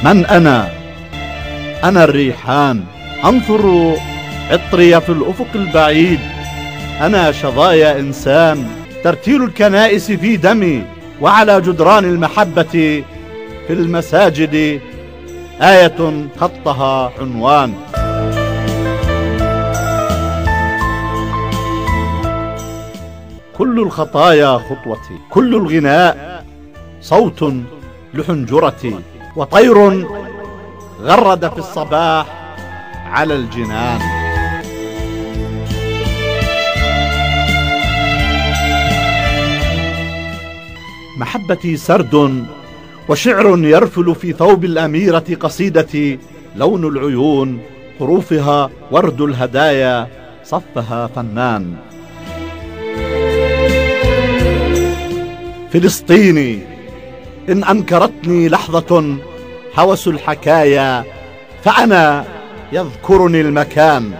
من أنا الريحان أنثر عطري في الأفق البعيد. أنا شظايا إنسان ترتيل الكنائس في دمي، وعلى جدران المحبة في المساجد آية خطها عنوان. كل الخطايا خطوتي، كل الغناء صوت لحنجرتي، وطير غرد في الصباح على الجنان. محبتي سرد وشعر يرفل في ثوب الأميرة، قصيدتي لون العيون حروفها ورد الهدايا صفها فنان. فلسطيني إن أنكرتني لحظة هوس الحكايا فأنا يذكرني المكان.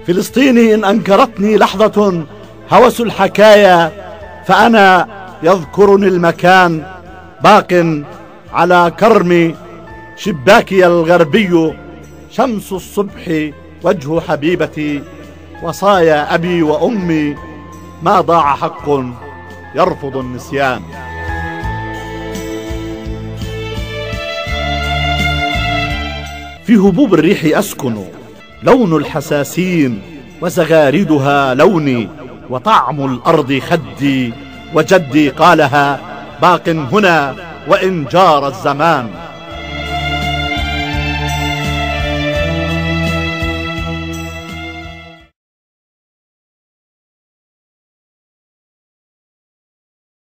فلسطيني إن أنكرتني لحظة هوس الحكايا فأنا يذكرني المكان. باق على كرم شباكي الغربي شمس الصبح وجه حبيبتي، وصايا أبي وأمي ما ضاع حق يرفض النسيان. في هبوب الريح أسكن، لون الحساسين وزغاردها لوني، وطعم الأرض خدي، وجدي قالها باق هنا وإن جار الزمان.